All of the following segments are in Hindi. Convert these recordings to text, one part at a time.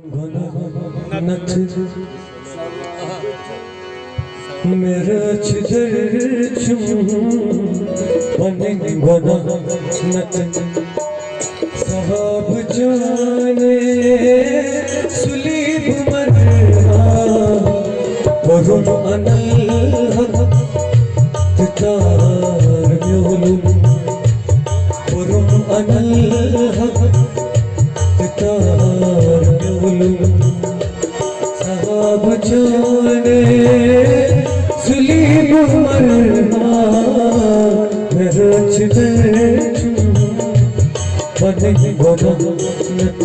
नथ मेरा छिदर चुम बने बना नथ सवाब जाने सुलीब मरना वरुण अनल हक तितार म्योलुम वरुण अनल हक तितार म्योलुम सवाब जाने सुलीब मरना मेरा छिदर चुम बने बना नथ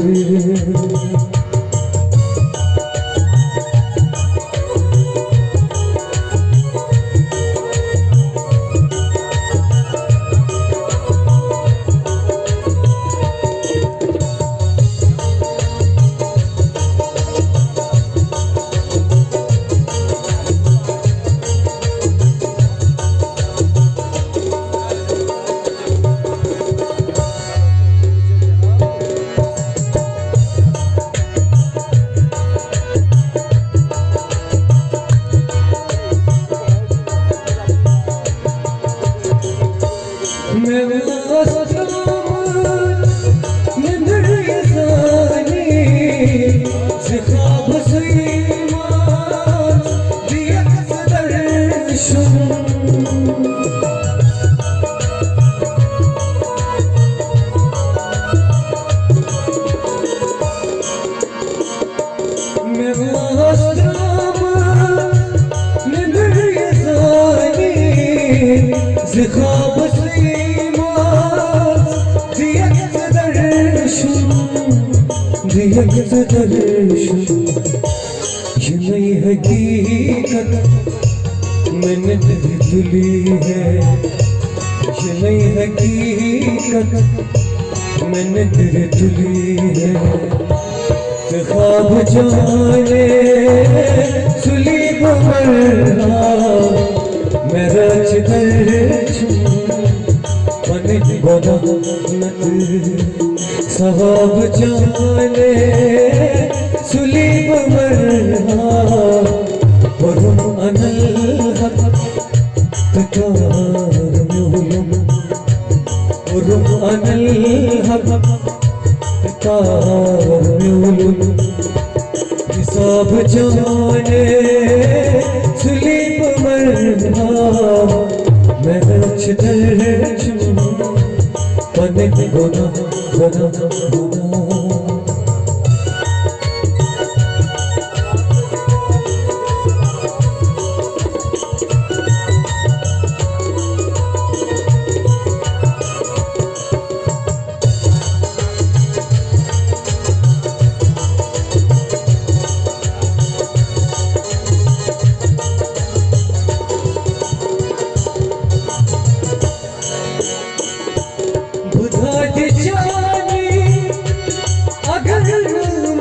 ये नई हकीकत मैंने तुली है, ये नई हकीकत मैंने तेरे तुली है। तो ख्वाब जाने सुली मरना मेरा छिदर बने बना नथ सवाब जाने सुलीब मरना वरुण अनल हक तितार म्योलुम वरुण अनल हक तितार म्योलुम हिसाब जाने सुलीब मरना मेरा छिदर बने बना बना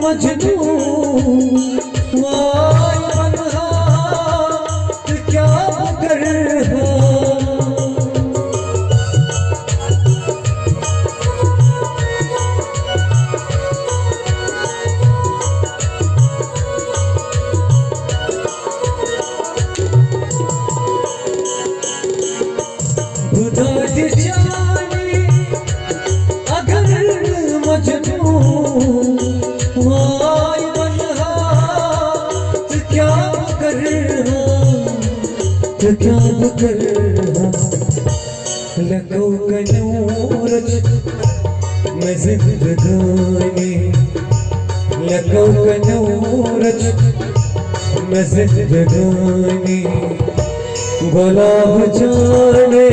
मजनू वाय बनहा तो क्या करहा खुदा की जाने अगर मजनू वाय बनहा तो क्या करहा तो क्या करहा लगो कनूरज मैं जिंदगानी लगो कनूरज मैं जिंदगानी गुलाब जाने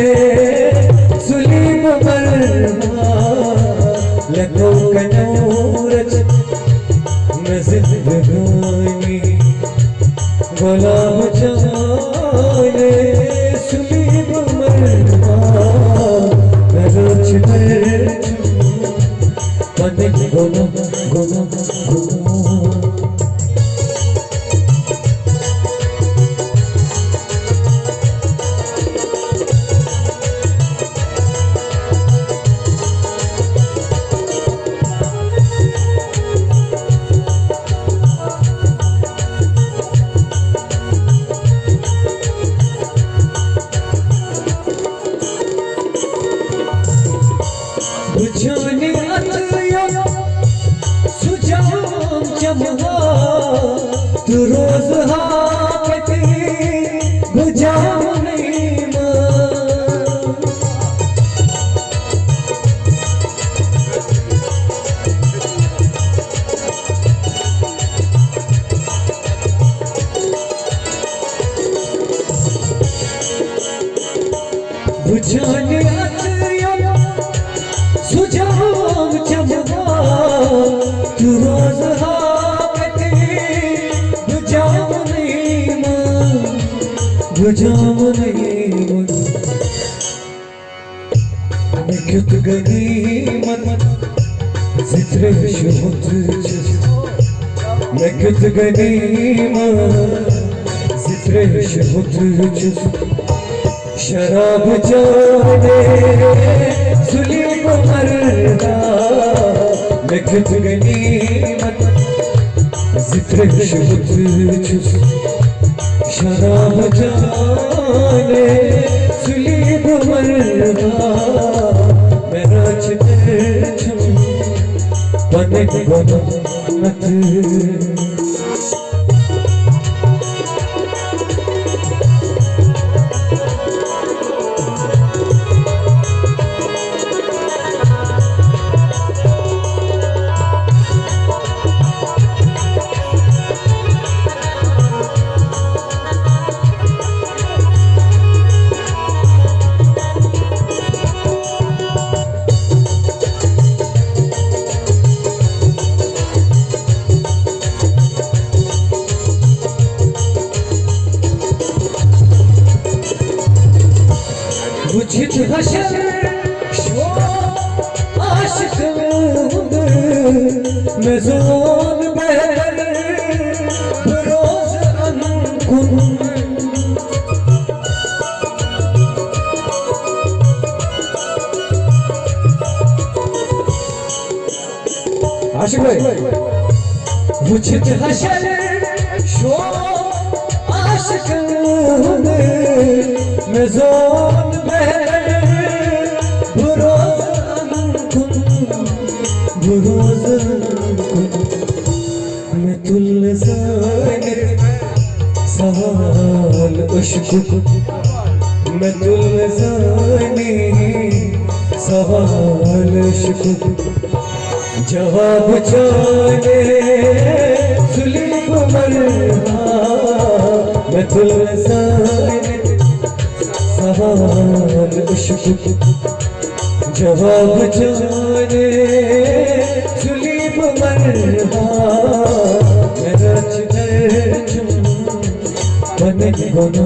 सुलीब मरना लगो कनूरज मैं जिंदगानी गुलाब जाने सुलीब मरना मेरा छिदर बने बना बना चमहा तू रोज हाकती बुझाव नहीं मां बुझाने आतिया सुझाव चमहा तू रोज हाकती बुझाव नहीं मां बुझाव नहीं मां मैं क्यों गनीमत जिक्र शुहुत मैं क्यों गनीमत जिक्र शुहुत शराब जाने सुलीम मरना मैं खुद गनीमत जिक्र शुहुत शराब जाने सुलीम मरना मेरा चित्र छुम बने गनीमत बुझित हशर शो आशिक मैं ज़ोन बहर बरोज़ अनकुन आशिक भाई बुझित हशर शो आशिक मैं ज़ोन मैं तुल सवाल इश्क मैं तुल सवाल इश्क जवाब जाने सुलीम मरना मैं तुल सवाल इश्क जवाब जाने सुलीम मरना मेरा चित्र बने गनीमत